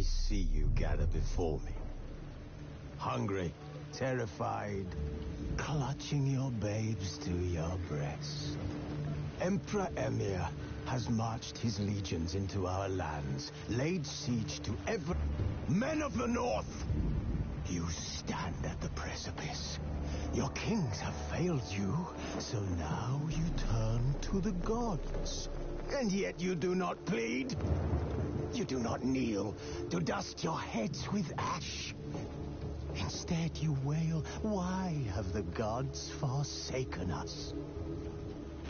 I see you gather before me. Hungry, terrified, clutching your babes to your breast. Emperor Emir has marched his legions into our lands, laid siege to every... Men of the North! You stand at the precipice. Your kings have failed you, so now you turn to the gods. And yet you do not plead. You do not kneel to dust your heads with ash. Instead you wail, why have the gods forsaken us?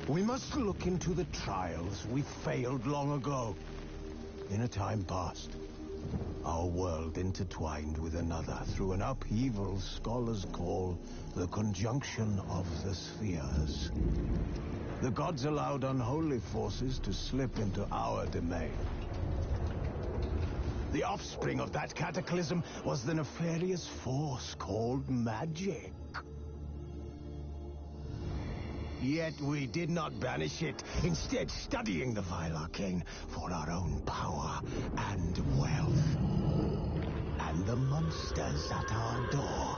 We must look into the trials we failed long ago. In a time past, our world intertwined with another through an upheaval scholars call the conjunction of the spheres. The gods allowed unholy forces to slip into our domain. The offspring of that cataclysm was the nefarious force called magic. Yet we did not banish it, instead studying the vile arcane for our own power and wealth. And the monsters at our door,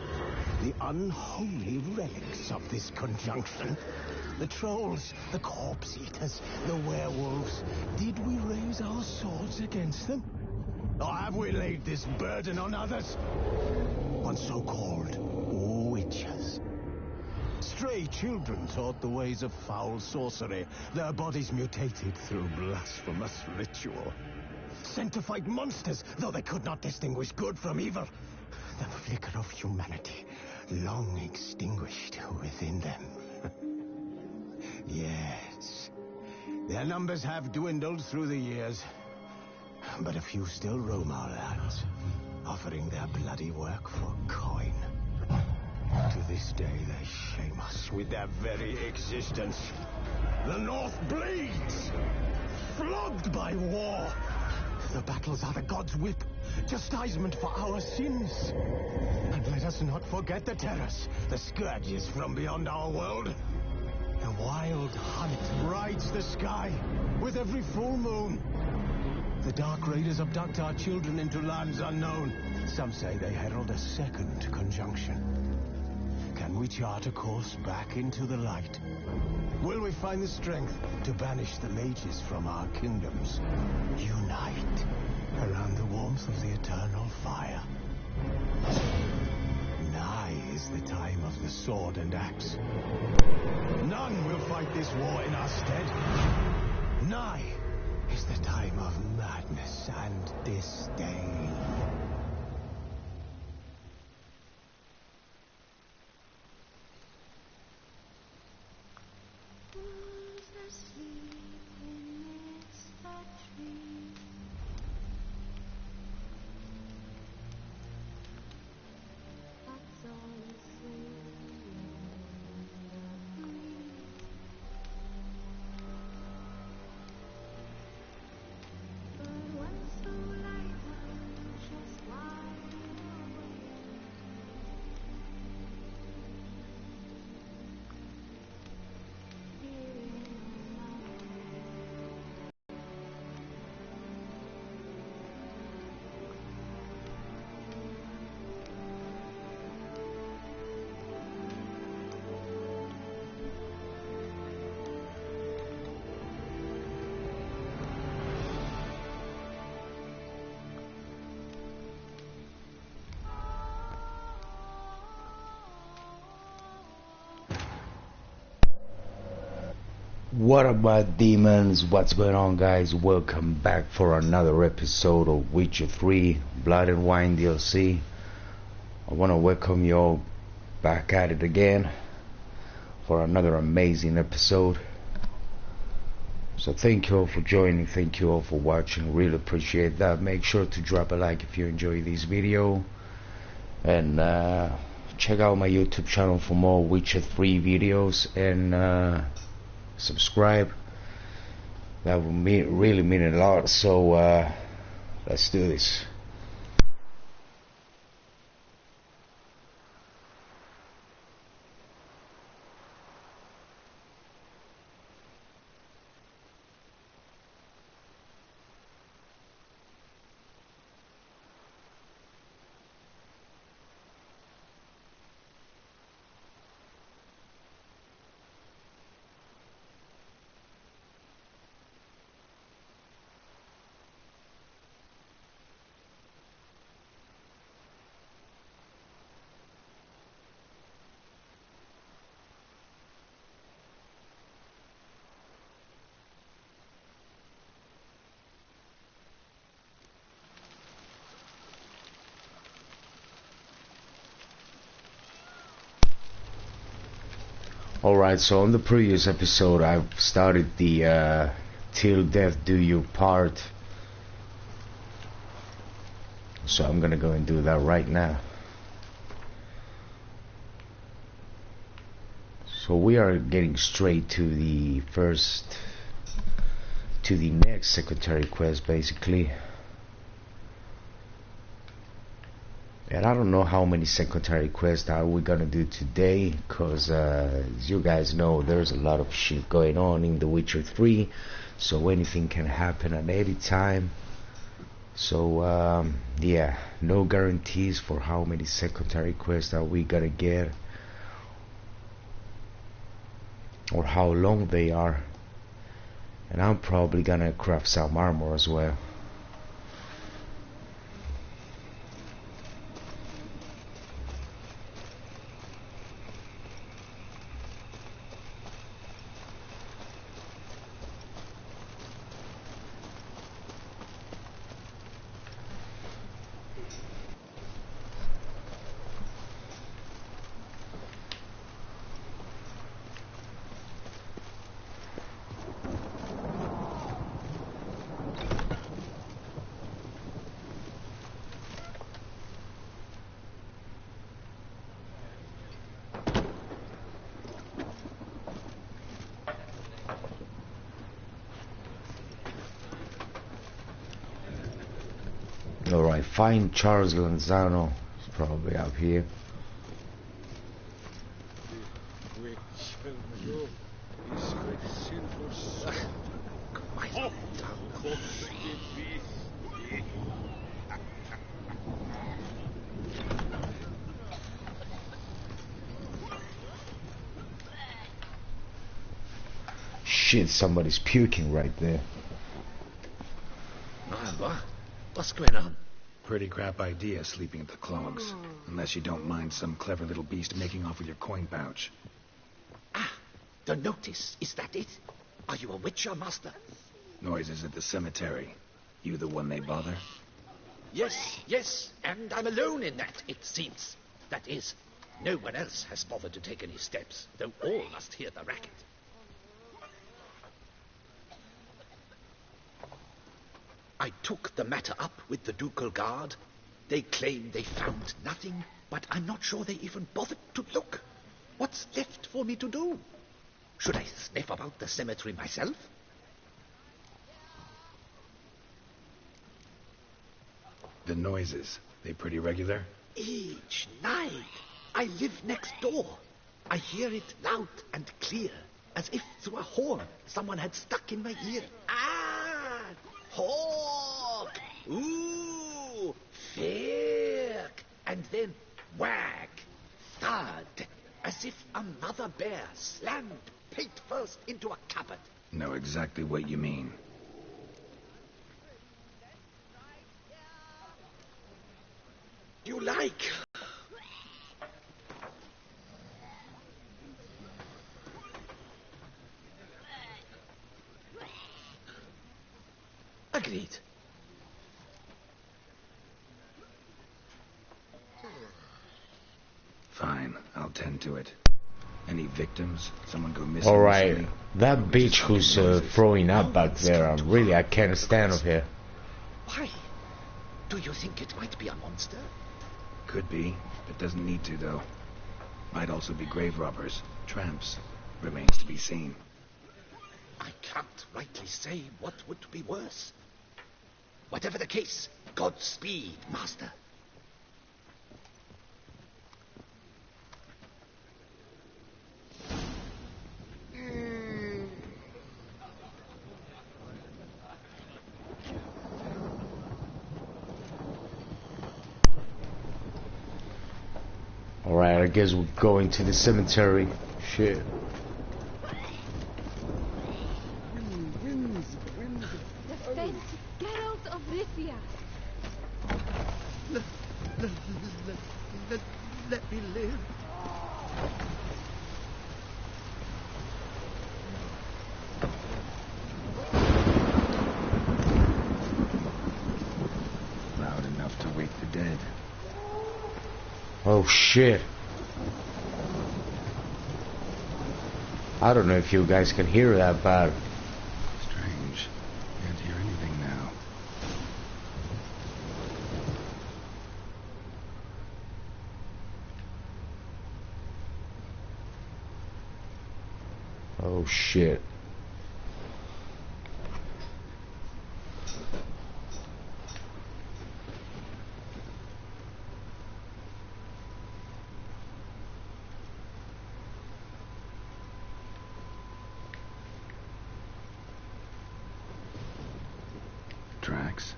the unholy relics of this conjunction, the trolls, the corpse eaters, the werewolves, did we raise our swords against them? Or have we laid this burden on others? On so-called witches. Stray children taught the ways of foul sorcery, their bodies mutated through blasphemous ritual. Sent to fight monsters, though they could not distinguish good from evil. The flicker of humanity, long extinguished within them. Yes, their numbers have dwindled through the years. But a few still roam our lands, offering their bloody work for coin. To this day, they shame us with their very existence. The North bleeds, flogged by war. The battles are the gods' whip, chastisement for our sins. And let us not forget the terrors, the scourges from beyond our world. The wild hunt rides the sky with every full moon. The Dark Raiders abduct our children into lands unknown. Some say they herald a second conjunction. Can we chart a course back into the light? Will we find the strength to banish the mages from our kingdoms? Unite around the warmth of the eternal fire. Nigh is the time of the sword and axe. None will fight this war in our stead. Nigh is the time of madness and disdain. What up my demons, what's going on guys? Welcome back for another episode of Witcher 3 Blood and Wine DLC. I want to welcome you all back at it again for another amazing episode. So thank you all for joining, thank you all for watching, really appreciate that. Make sure to drop a like if you enjoy this video, and check out my YouTube channel for more Witcher 3 videos, and subscribe. That would really mean a lot. So let's do this. Alright, so on the previous episode I've started the Till Death Do You Part. So I'm gonna go and do that right now. So we are getting straight to the next secondary quest basically. And I don't know how many secondary quests are we gonna do today, cause as you guys know, there's a lot of shit going on in The Witcher 3, so anything can happen at any time. So yeah, no guarantees for how many secondary quests are we gonna get, or how long they are. And I'm probably gonna craft some armor as well. Alright, find Charles Lanzano. He's probably up here. Shit, somebody's puking right there. What's going on? Pretty crap idea, sleeping at the clogs. Unless you don't mind some clever little beast making off with your coin pouch. Ah, the notice. Is that it? Are you a witcher, master? Noises at the cemetery. You the one they bother? Yes, and I'm alone in that, it seems. That is, no one else has bothered to take any steps, though all must hear the racket. I took the matter up with the ducal guard. They claim they found nothing, but I'm not sure they even bothered to look. What's left for me to do? Should I sniff about the cemetery myself? The noises, they pretty regular? Each night. I live next door. I hear it loud and clear, as if through a horn someone had stuck in my ear. Ah! Hawk! Ooh! Firk! And then whack! Thud! As if a mother bear slammed pate first into a cupboard. Know exactly what you mean. You like? Agreed. Fine, I'll tend to it. Any victims? Someone go missing? Alright, recently? that Or we bitch just who's fucking noises? throwing up back there, I can't stand of her. Why? Do you think it might be a monster? Could be, but doesn't need to, though. Might also be grave robbers, tramps. Remains to be seen. I can't rightly say what would be worse. Whatever the case, Godspeed, master. Alright, I guess we're going to the cemetery. Shit. The Saint Geralt of Rivia. Let me live. Loud enough to wake the dead. Oh shit. I don't know if you guys can hear that, but Strange. Can't hear anything now. oh shit. Tracks.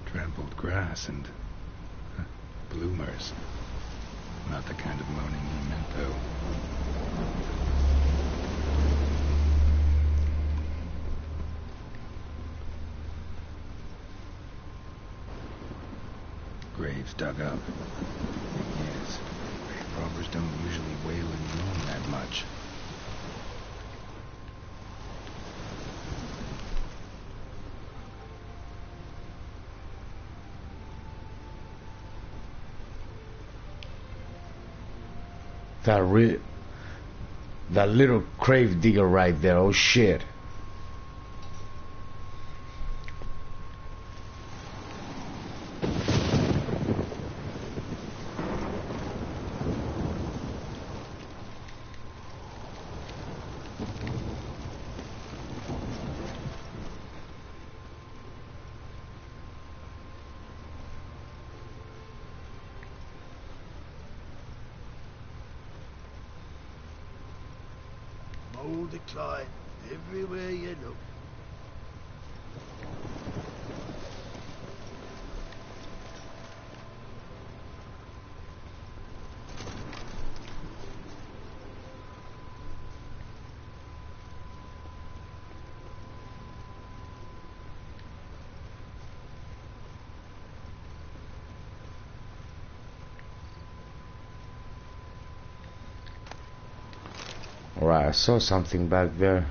Trampled grass and bloomers. Not the kind of moaning he meant, though. Graves dug up. Thing is, grave robbers don't usually wail and moan that much. That little grave digger right there, oh shit. Mold decline everywhere you look. Alright, I saw something back there.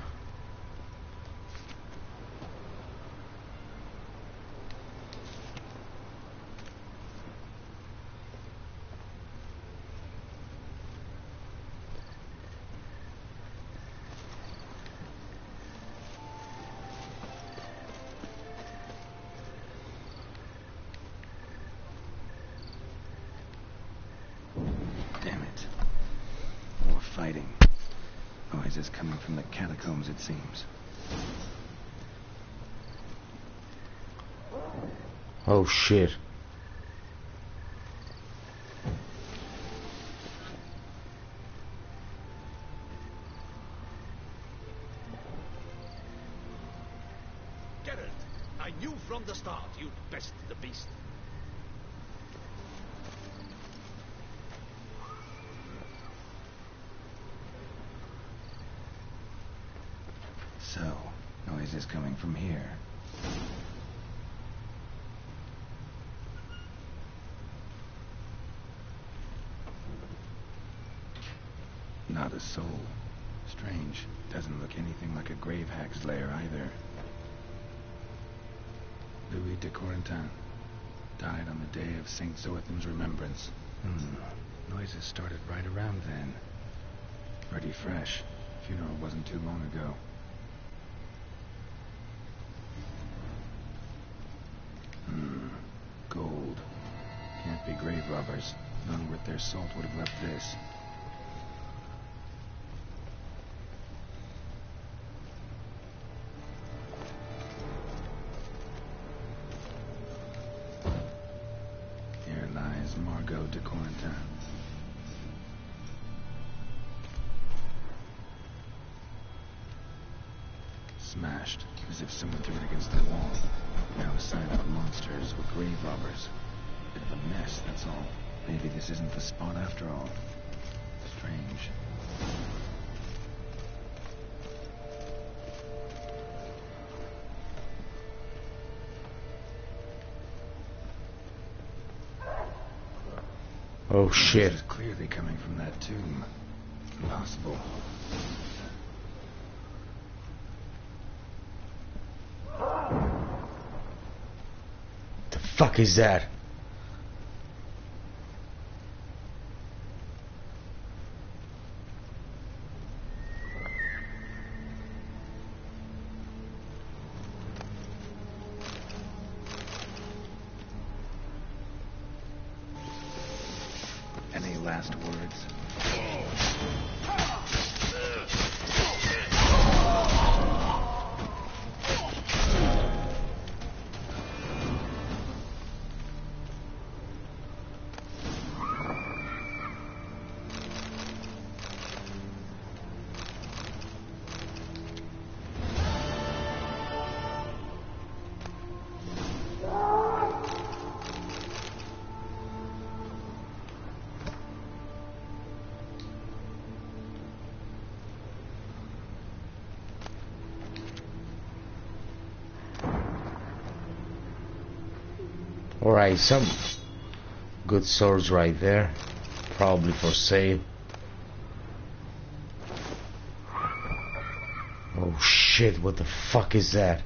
Damn it. More fighting. Noises coming from the catacombs, it seems. Oh shit. Geralt, I knew from the start you'd best the beast. So, noises coming from here. Not a soul. Strange. Doesn't look anything like a grave hag's lair either. Louis de Corentin died on the day of St. Zoetham's remembrance. Noises started right around then. Pretty fresh. Funeral wasn't too long ago. Gold. Can't be grave robbers. None worth their salt would have left this. Here lies Margot de Corentin. Smashed, as if someone threw it against the wall. No sign of monsters or grave robbers. Bit of a mess, that's all. Maybe this isn't the spot after all. Strange. Oh shit. This is clearly coming from that tomb. Impossible. fuck is that? Any last words? Alright, some good swords right there. Probably for sale. Oh shit, what the fuck is that?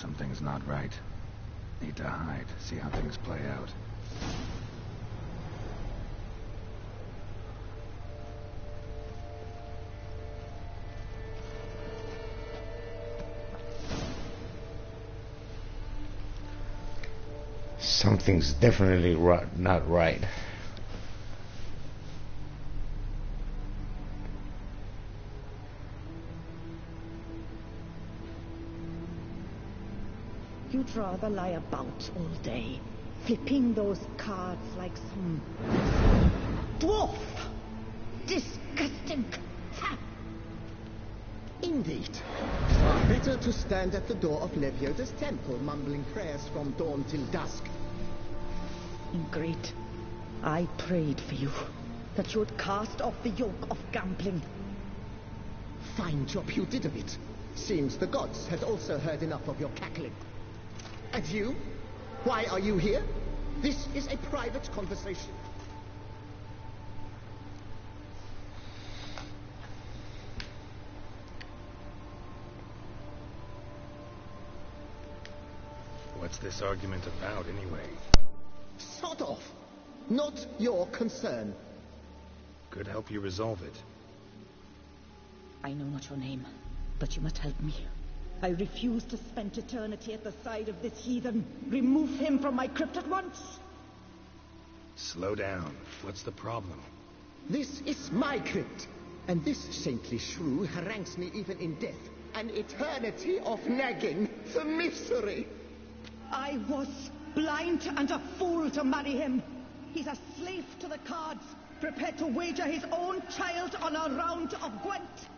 Something's not right. Need to hide, see how things play out. Something's definitely not right. You'd rather lie about all day, flipping those cards like some dwarf. Disgusting. Ha! Indeed. Better to stand at the door of Levioda's temple, mumbling prayers from dawn till dusk. Ingrid, I prayed for you, that you would cast off the yoke of gambling. Fine job you did of it. Seems the gods had also heard enough of your cackling. And you? Why are you here? This is a private conversation. What's this argument about, anyway? Sod off. Not your concern. Could help you resolve it. I know not your name, but you must help me. I refuse to spend eternity at the side of this heathen. Remove him from my crypt at once. Slow down. What's the problem? This is my crypt, and this saintly shrew harangues me even in death. An eternity of nagging. The misery. I was blind and a fool to marry him. He's a slave to the cards, prepared to wager his own child on a round of Gwent.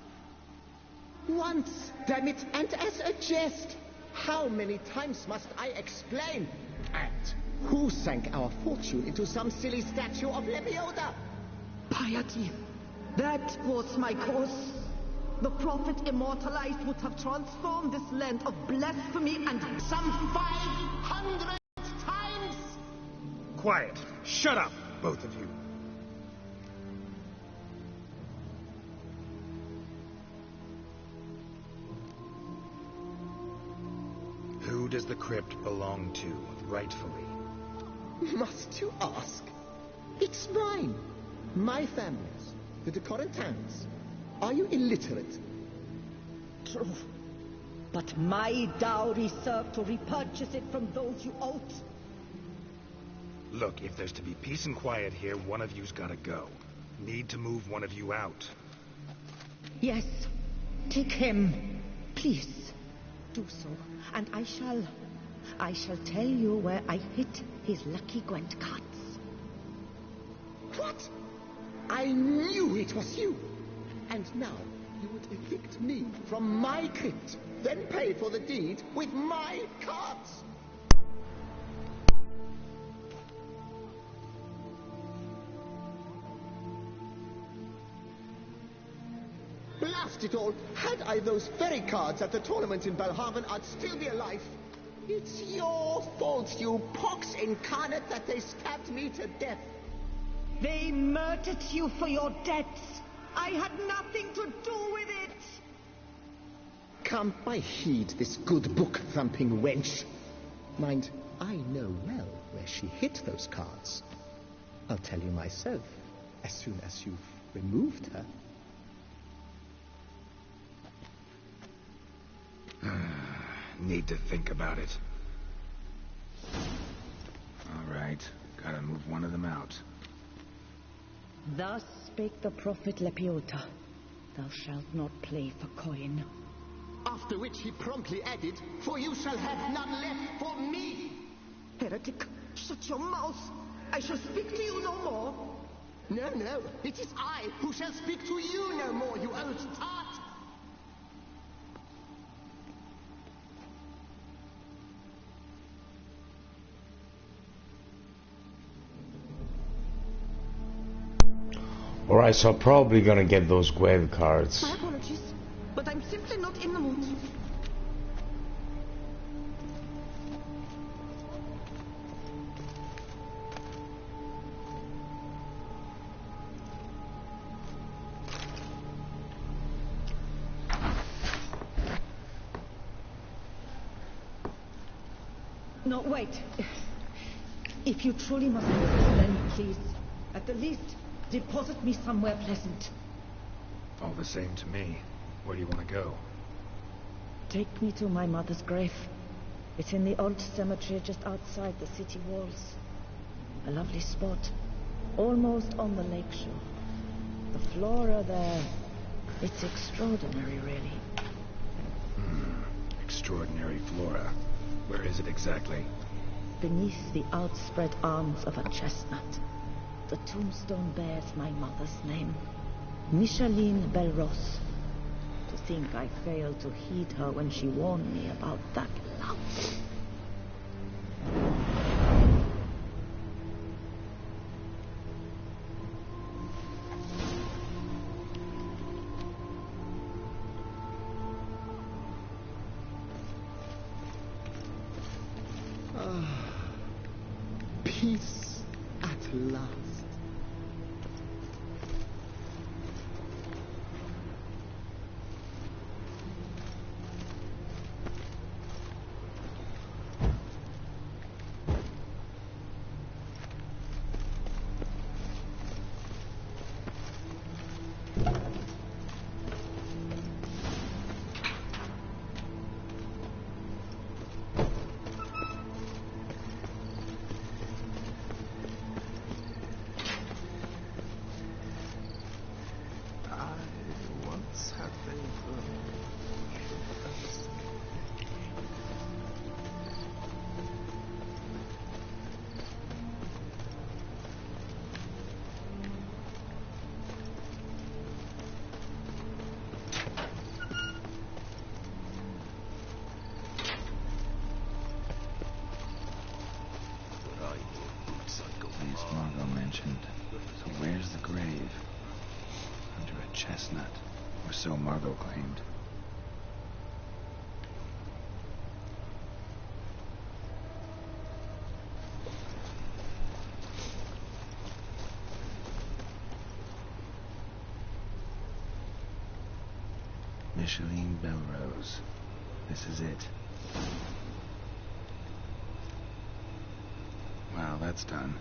Once, damn it, and as a jest. How many times must I explain? And who sank our fortune into some silly statue of Levioda? Piety. That was my cause. The prophet immortalized would have transformed this land of blasphemy and Some 500 times! Quiet. Shut up, both of you. Who does the crypt belong to, rightfully? Must you ask? It's mine. My family's. The de Corentans. Are you illiterate? True. But my dowry served to repurchase it from those you owed. Look, if there's to be peace and quiet here, one of you's gotta go. Need to move one of you out. Yes, take him. Please, do so. And I shall tell you where I hid his lucky Gwent cards. What? I knew it was you. And now you would evict me from my crypt, then pay for the deed with my cards. Blast it all! Had I those very cards at the tournament in Belhaven, I'd still be alive. It's your fault, you pox incarnate, that they stabbed me to death. They murdered you for your debts. I had nothing to do with it. Come, I heed this good book-thumping wench. Mind, I know well where she hid those cards. I'll tell you myself, as soon as you've removed her. Need to think about it. All right, gotta move one of them out. Thus spake the prophet Lepiota. Thou shalt not play for coin. After which he promptly added, "For you shall have none left for me." Heretic, shut your mouth. I shall speak to you no more. No, no, it is I who shall speak to you no more, you old tart. Alright, so I'm probably gonna get those grave cards. My apologies, but I'm simply not in the mood. No, wait. If you truly must know this, then please, at the least, deposit me somewhere pleasant. All the same to me. Where do you want to go? Take me to my mother's grave. It's in the old cemetery just outside the city walls. A lovely spot, almost on the lake shore. The flora there, it's extraordinary, really. Extraordinary flora. Where is it exactly? Beneath the outspread arms of a chestnut. The tombstone bears my mother's name, Micheline Belros. To think I failed to heed her when she warned me about that love. Peace at last. Place Margot mentioned. So where's the grave? Under a chestnut. Or so Margot claimed. Micheline Belrose. This is it. Well, that's done.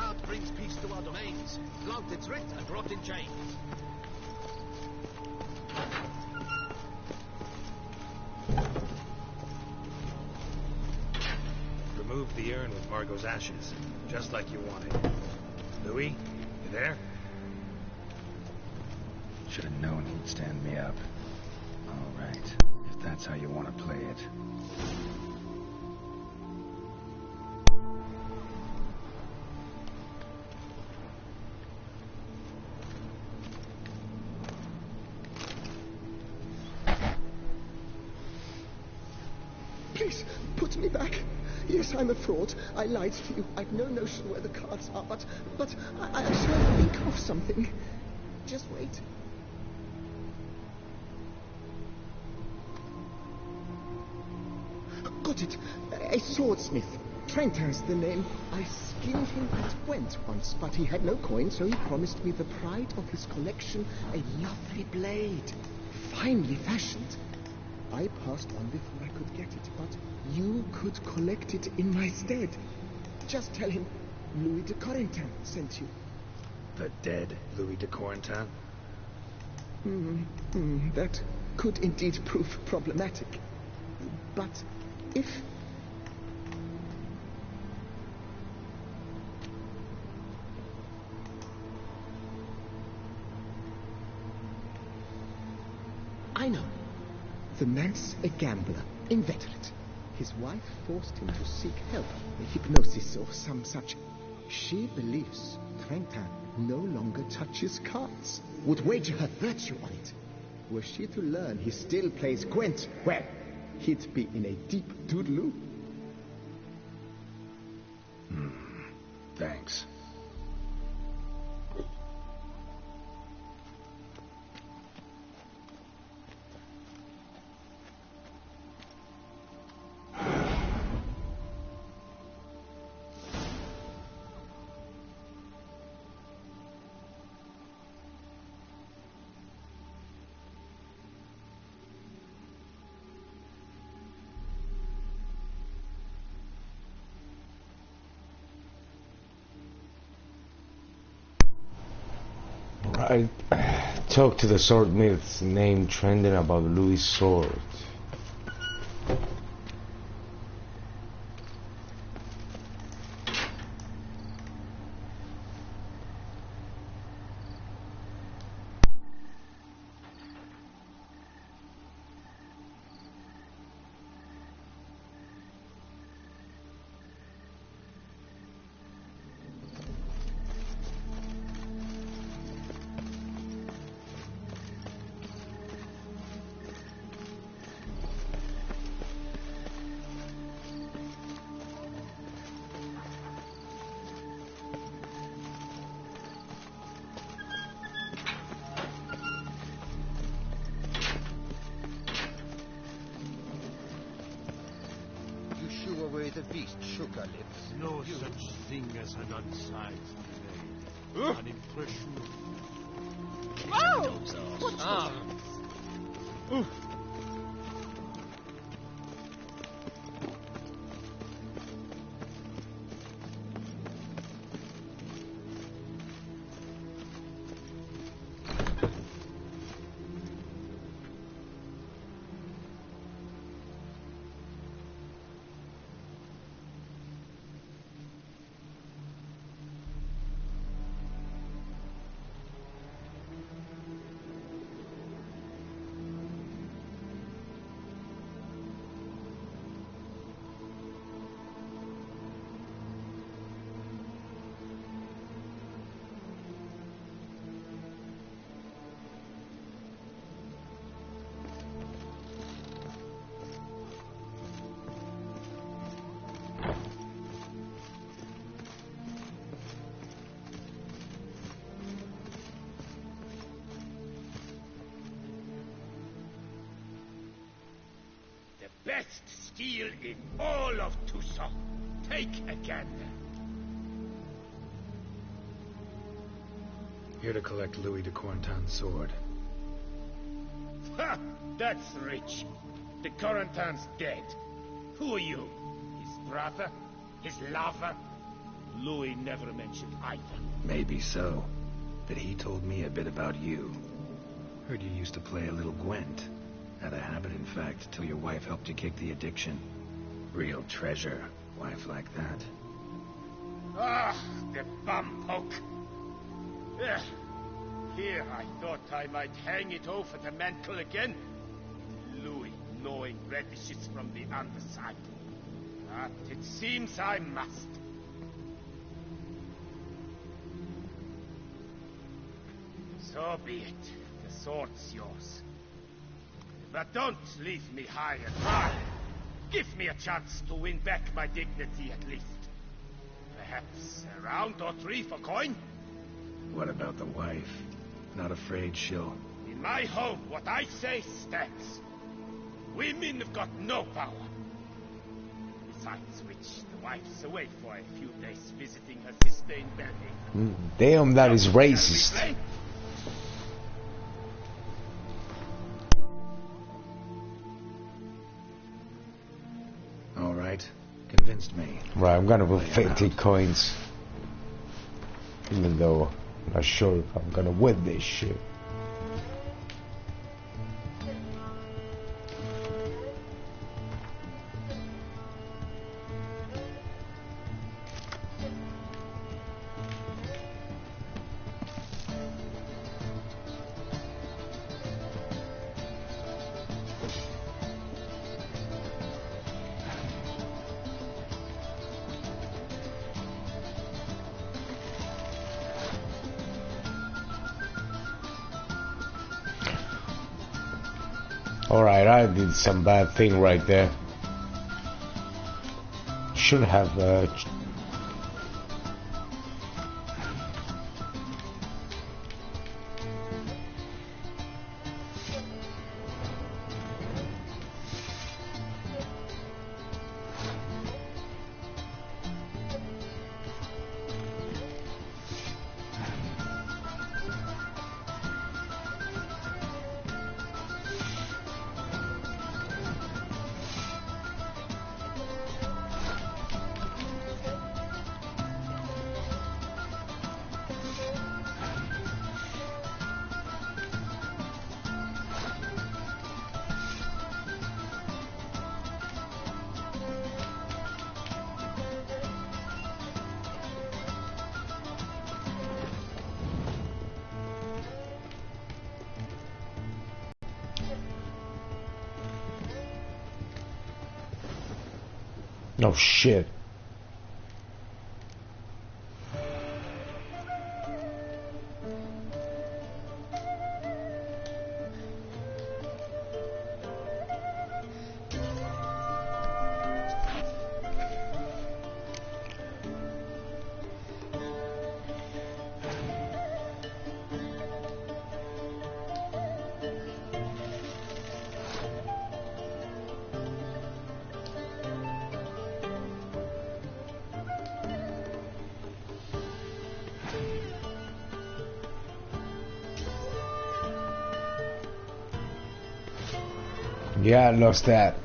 cart brings peace to our domains. Flaunt its writ and rot in chains. Remove the urn with Margot's ashes, just like you wanted. Louis, you there? Should have known he'd stand me up. All right, if that's how you want to play it. Please, put me back. Yes, I'm a fraud. I lied to you. I've no notion where the cards are, but I shall think of something. Just wait. Got it. A swordsmith. Trentin's the name. I skinned him at Gwent once, but he had no coin, so he promised me the pride of his collection, a lovely blade. Finely fashioned. I passed on before I could get it, but you could collect it in my stead. Just tell him Louis de Corentin sent you. The dead Louis de Corentin? That could indeed prove problematic. But if... I know. The man's a gambler, inveterate. His wife forced him to seek help, hypnosis or some such. She believes Trentin no longer touches cards, would wager her virtue on it. Were she to learn he still plays Gwent, well, he'd be in a deep doodaloo. Thanks. I talked to the swordsmith named Trendon about Louis' sword. The beast shook her lips. No such thing as an unsized blade. An impression. Oh! What's Best steel in all of Toussaint. Take a gander. Here to collect Louis de Corentin's sword. Ha! That's rich. De Corentin's dead. Who are you? His brother? His lover? Louis never mentioned either. Maybe so. But he told me a bit about you. Heard you used to play a little Gwent. Had a habit, in fact, till your wife helped you kick the addiction. Real treasure, wife like that. Ah, the bumpoke. Here I thought I might hang it over the mantle again. Louis gnawing radishes from the underside. But it seems I must. So be it. The sword's yours. But don't leave me high and dry. Give me a chance to win back my dignity at least. Perhaps a round or three for coin? What about the wife? Not afraid she'll... In my home, what I say stands. Women have got no power. Besides which, the wife's away for a few days visiting her sister in Belgium. Damn, that is racist. Alright, convinced me. Right, I'm gonna put 50 coins. Even though I'm not sure if I'm gonna win this shit. Alright, I did some bad thing right there. Should have no shit. Yeah, I lost that.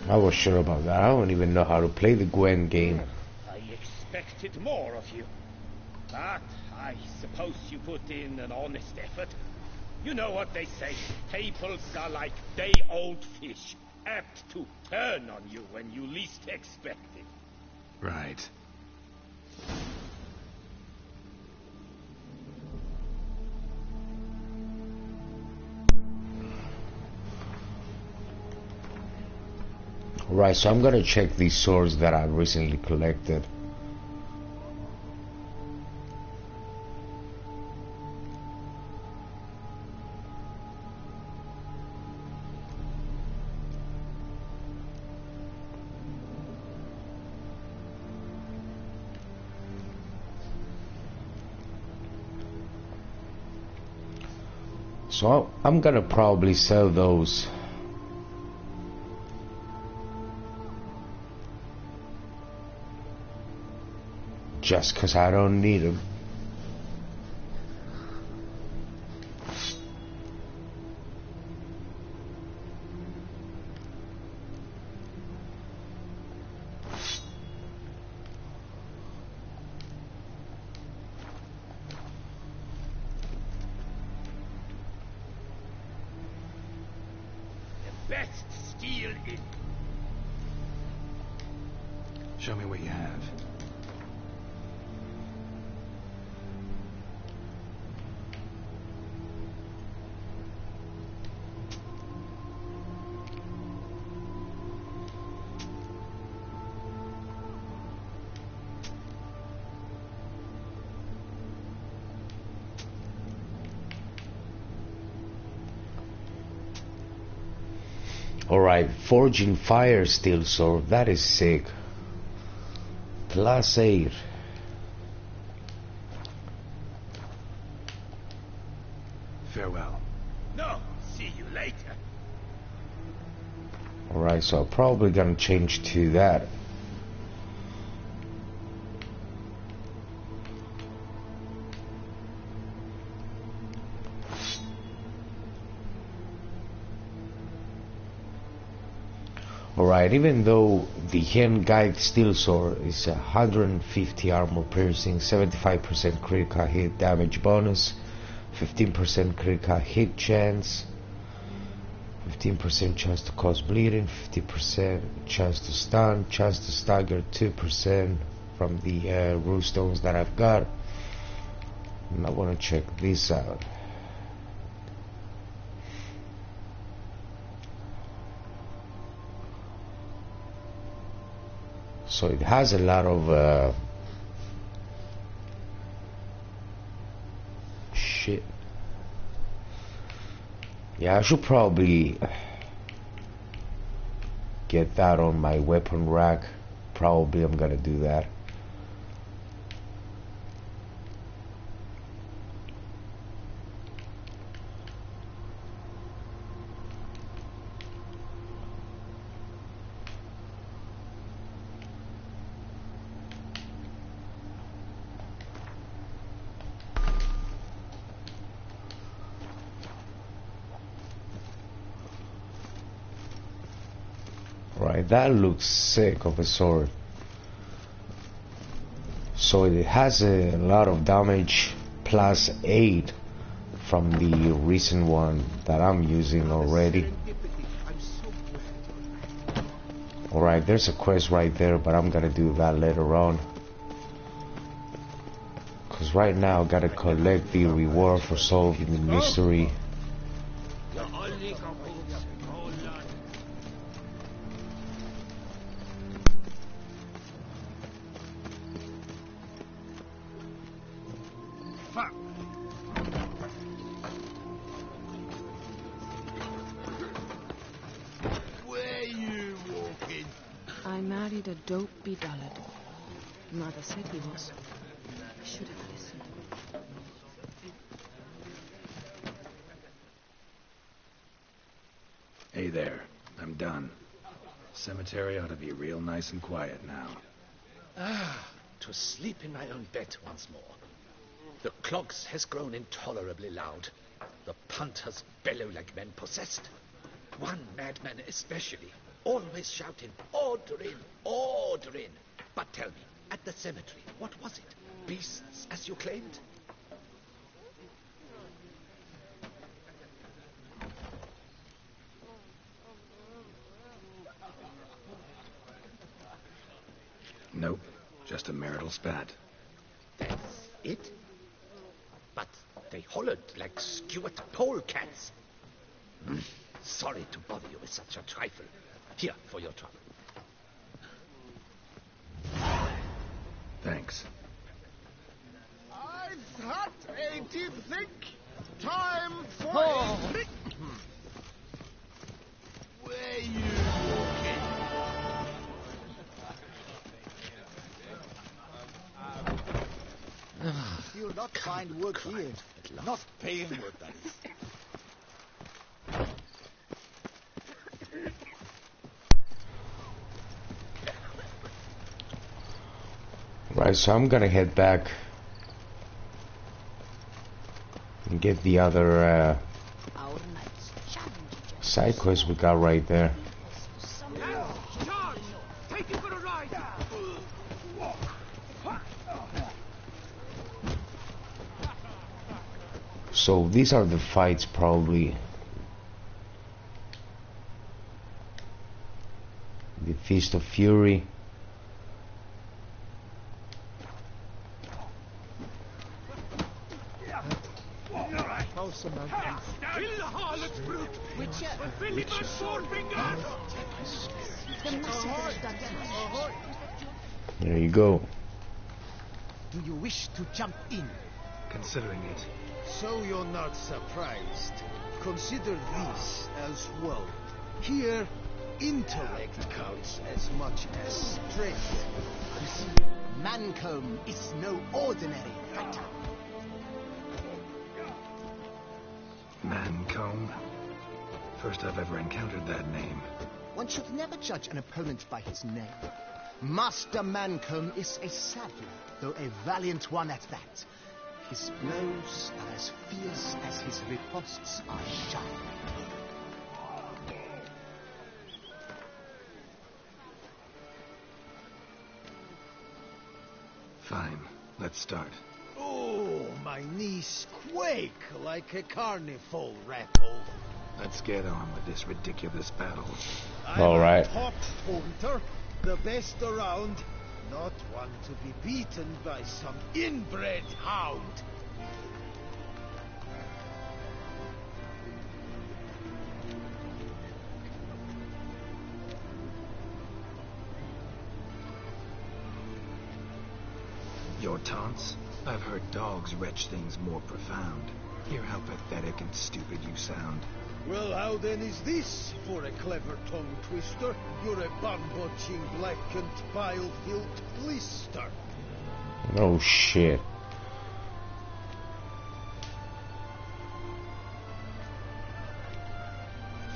I was sure about that. I don't even know how to play the Gwen game. I expected more of you. But I suppose you put in an honest effort. You know what they say. Tables are like day-old fish, apt to turn on you when you least expect it. Right. Right, so I'm gonna check these swords that I've recently collected. So I'm gonna probably sell those. Just 'cause I don't need them. best steel in. Show me what you have. Alright, forging fire steel sword, that is sick. Class 8. Farewell. No, see you later. Alright, so I'm probably gonna change to that. Alright, even though the hand guide steel sword is 150 armor piercing, 75% critical hit damage bonus, 15% critical hit chance, 15% chance to cause bleeding, 50% chance to stun, chance to stagger 2% from the rune stones that I've got. And I want to check this out. So it has a lot of shit. Yeah, I should probably get that on my weapon rack. Probably I'm gonna do that. Right, that looks sick of a sword. So it has a lot of damage plus 8 from the recent one that I'm using already. Alright, there's a quest right there, but I'm gonna do that later on. Cause right now I gotta collect the reward for solving the mystery. I married a dopey dullard. Mother said he was. I should have listened. Hey there, I'm done. Cemetery ought to be real nice and quiet now. Ah, to sleep in my own bed once more. The clogs has grown intolerably loud. The punters bellow like men possessed. One madman especially, always shouting, "Order in, order in." But tell me, at the cemetery, what was it? Beasts, as you claimed? Nope, just a marital spat. That's it? But they hollered like skewered polecats. Sorry to bother you with such a trifle. Here, for your trouble. Thanks. I've had a deep think. Time for Where you walking? You'll not find work here. Not paying work, that is. Right, so I'm gonna head back and get the other side quest we got right there. Take it for a ride. So these are the fights probably Feast of Fury. There you go. Do you wish to jump in? Considering it. So you're not surprised. Consider this as well. Here, intellect counts as much as strength. You see, Mancomb is no ordinary fighter. Mancomb? First I've ever encountered that name. One should never judge an opponent by his name. Master Mancomb is a savage, though a valiant one at that. His blows are as fierce as his riposts are sharp. Fine, let's start. Oh, my knees quake like a carnival rattle. Let's get on with this ridiculous battle. All right. I'm a top hunter, the best around. Not one to be beaten by some inbred hound. Your taunts? I've heard dogs retch things more profound. Hear how pathetic and stupid you sound. Well, how then is this for a clever tongue twister? You're a bun-butching, blackened, bile-filled blister. Oh shit.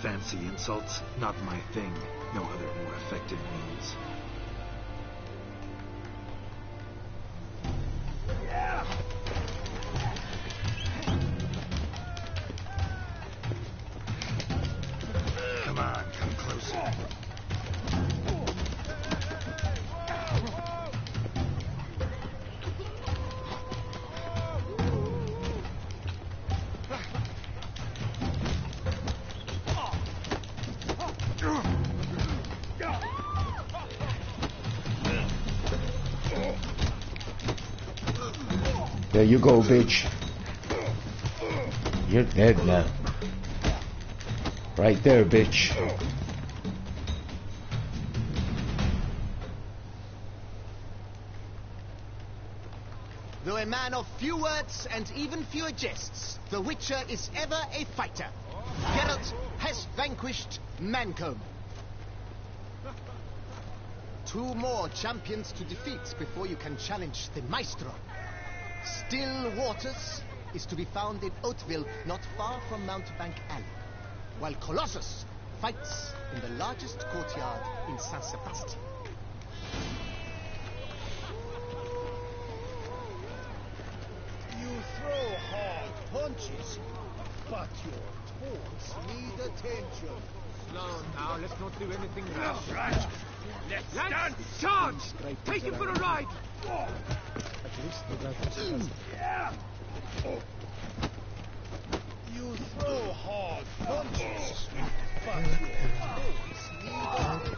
Fancy insults? Not my thing. No other more effective means. Come on, come closer. There you go, bitch. You're dead now. Right there, bitch. Though a man of few words and even fewer jests, the Witcher is ever a fighter. Geralt has vanquished Mancomb. 2 more champions to defeat before you can challenge the Maestro. Still Waters is to be found in Oatville, not far from Mountebank Alley, while Colossus fights in the largest courtyard in San Sebastian. You throw hard punches, but your taunts need attention. Slow now, let's not do anything rash. Right. Let's stand! Charge! Take him for a ride! You throw hard punches, but your taunts need attention.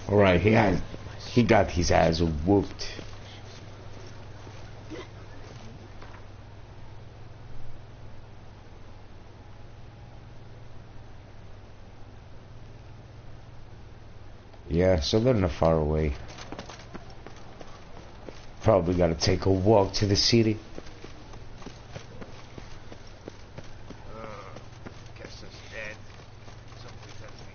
Alright, he got his ass whooped. Yeah, so they're not far away. Probably gotta take a walk to the city. Guess it's dead. Somebody tells me.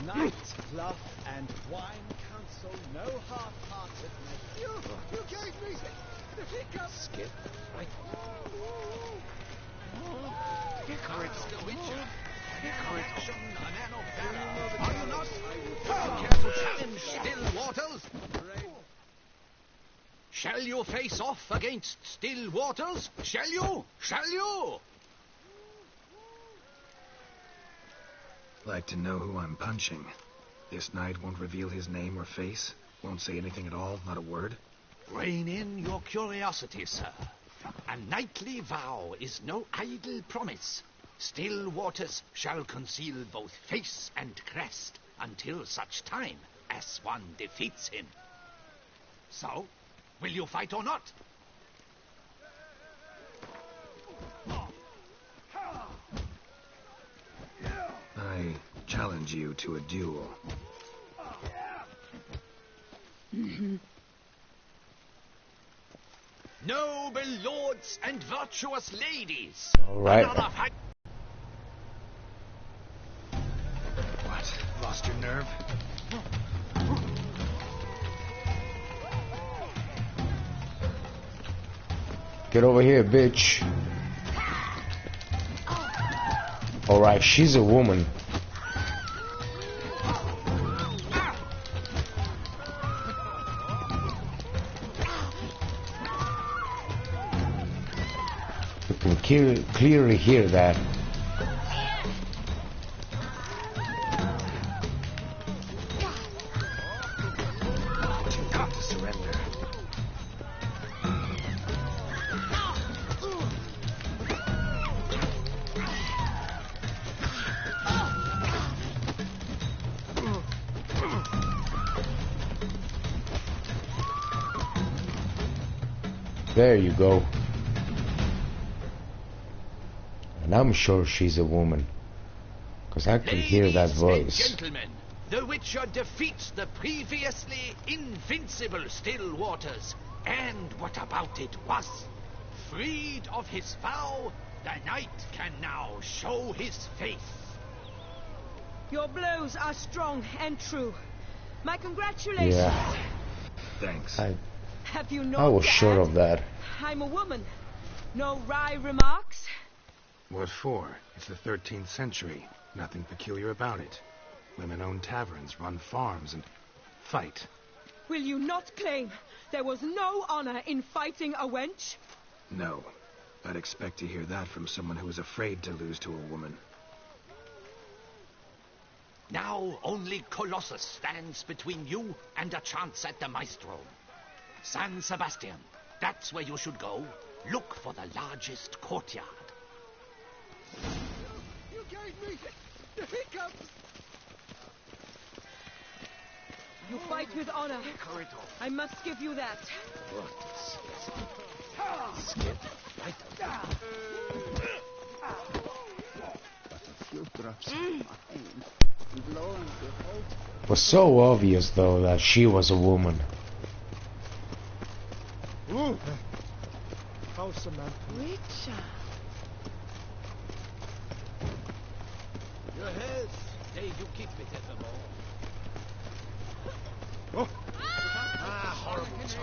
Night, cloth, and wine counsel no half-heartedness. You gave me Skip. Right. Are you not? Care to challenge still waters? Shall you face off against still waters? Shall you? Shall you? Like to know who I'm punching. This knight won't reveal his name or face. Won't say anything at all, not a word. Rein in your curiosity, sir. A knightly vow is no idle promise. Still waters shall conceal both face and crest until such time as one defeats him. So, will you fight or not? I challenge you to a duel. Noble lords and virtuous ladies. All right. Another fight. What? Lost your nerve? Get over here, bitch. Alright, she's a woman. You can clearly hear that. Got to surrender. There you go. And I'm sure she's a woman, because I can hear that voice. And gentlemen, the Witcher defeats the previously invincible still waters. And what about it was? Freed of his vow, the knight can now show his face. Your blows are strong and true. My congratulations. Yeah, Thanks. Have you I known was sure of that. I'm a woman. No wry remarks? What for? It's the 13th century. Nothing peculiar about it. Women own taverns, run farms, and fight. Will you not claim there was no honor in fighting a wench? No. I'd expect to hear that from someone who is afraid to lose to a woman. Now only Colossus stands between you and a chance at the Maestro. San Sebastian, that's where you should go. Look for the largest courtyard. You gave me the hiccups. You fight with honor. I must give you that. Skip. Right. But a few drops of wine. Lo and behold, It was so obvious, though, that she was a woman. How's Samantha? Witcher. Your health. Hey, you keep it at the moment. Oh. Ah, horrible.